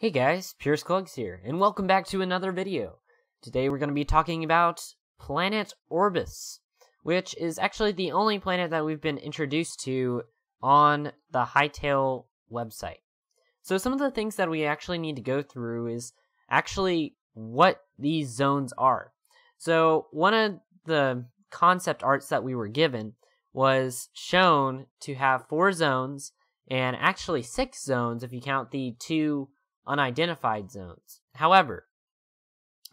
Hey guys, PierceKlugs here, and welcome back to another video. Today we're going to be talking about planet Orbis, which is actually the only planet that we've been introduced to on the Hytale website. So some of the things that we actually need to go through is actually what these zones are. So one of the concept arts that we were given was shown to have 4 zones, and actually 6 zones if you count the 2 unidentified zones. However,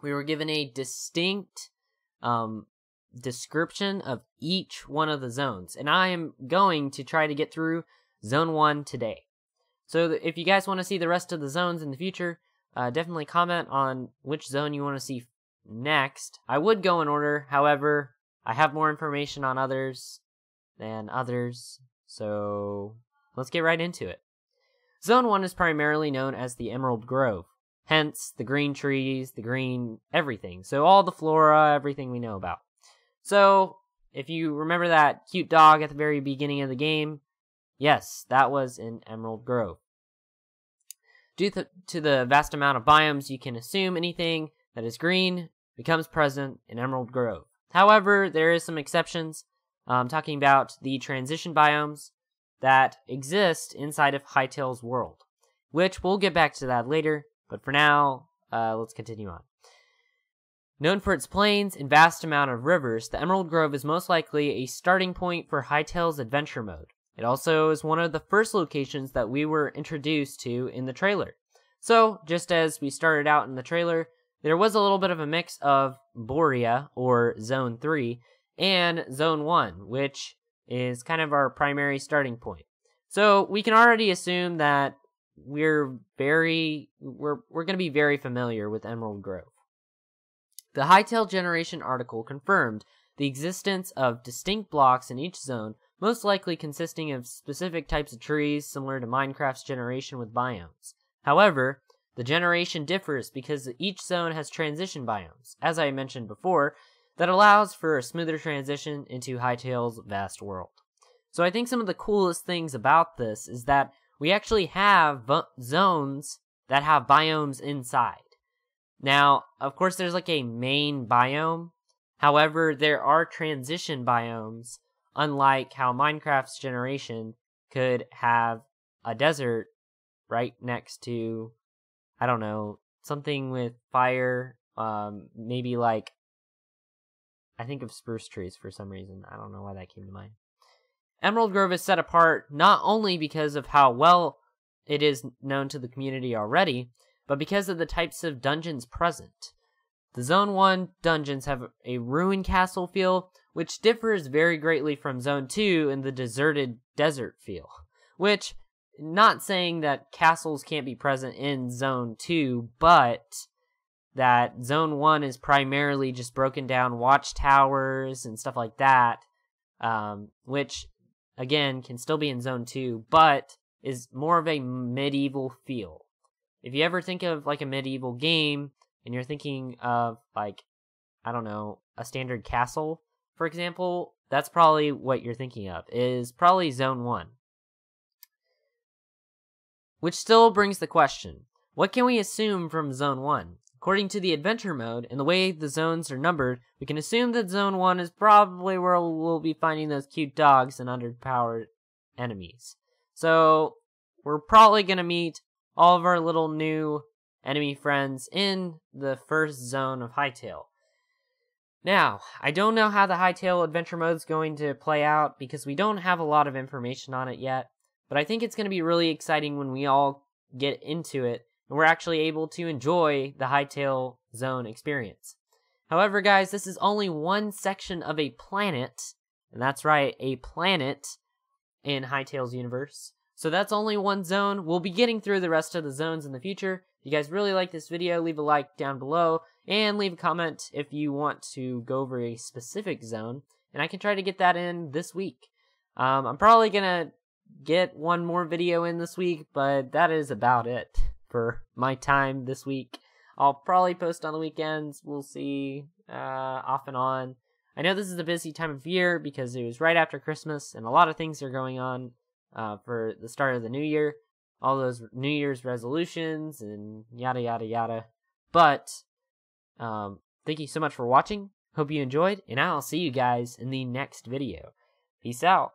we were given a distinct description of each one of the zones, and I am going to try to get through Zone 1 today. So if you guys want to see the rest of the zones in the future, definitely comment on which zone you want to see next. I would go in order, however, I have more information on others than others, so let's get right into it. Zone 1 is primarily known as the Emerald Grove, hence the green trees, the green everything. So all the flora, everything we know about. So if you remember that cute dog at the very beginning of the game, yes, that was in Emerald Grove. Due to the vast amount of biomes, you can assume anything that is green becomes present in Emerald Grove. However, there is some exceptions. Talking about the transition biomes that exist inside of Hytale's world, which we'll get back to that later, but for now, let's continue on. Known for its plains and vast amount of rivers, the Emerald Grove is most likely a starting point for Hytale's adventure mode. It also is one of the first locations that we were introduced to in the trailer. So, just as we started out in the trailer, there was a little bit of a mix of Borea, or Zone 3, and Zone 1, which is kind of our primary starting point. So we can already assume that we're going to be very familiar with Emerald Grove. The Hytale Generation article confirmed the existence of distinct blocks in each zone, most likely consisting of specific types of trees similar to Minecraft's generation with biomes. However, the generation differs because each zone has transition biomes, as I mentioned before, that allows for a smoother transition into Hytale's vast world. So I think some of the coolest things about this is that we actually have zones that have biomes inside. Now, of course, there's like a main biome. However, there are transition biomes, unlike how Minecraft's generation could have a desert right next to, I don't know, something with fire, maybe like, I think of spruce trees for some reason. I don't know why that came to mind. Emerald Grove is set apart not only because of how well it is known to the community already, but because of the types of dungeons present. The Zone 1 dungeons have a ruined castle feel, which differs very greatly from Zone 2 in the deserted desert feel. Which, not saying that castles can't be present in Zone 2, but that Zone 1 is primarily just broken down watchtowers and stuff like that, which, again, can still be in Zone 2, but is more of a medieval feel. If you ever think of, like, a medieval game, and you're thinking of, like, I don't know, a standard castle, for example, that's probably what you're thinking of, is probably Zone 1. Which still brings the question, what can we assume from Zone 1? According to the adventure mode and the way the zones are numbered, we can assume that Zone 1 is probably where we'll be finding those cute dogs and underpowered enemies. So we're probably going to meet all of our little new enemy friends in the first zone of Hytale. Now, I don't know how the Hytale adventure mode is going to play out because we don't have a lot of information on it yet, but I think it's going to be really exciting when we all get into it and we're actually able to enjoy the Hytale Zone experience. However, guys, this is only one section of a planet, and that's right, a planet in Hytale's universe. So that's only one zone. We'll be getting through the rest of the zones in the future. If you guys really like this video, leave a like down below, and leave a comment if you want to go over a specific zone, and I can try to get that in this week. I'm probably going to get one more video in this week, but that is about it for my time this week. I'll probably post on the weekends. We'll see, off and on. I know this is a busy time of year because it was right after Christmas and a lot of things are going on for the start of the new year. all those New Year's resolutions and yada yada yada. But thank you so much for watching. Hope you enjoyed, and I'll see you guys in the next video. Peace out.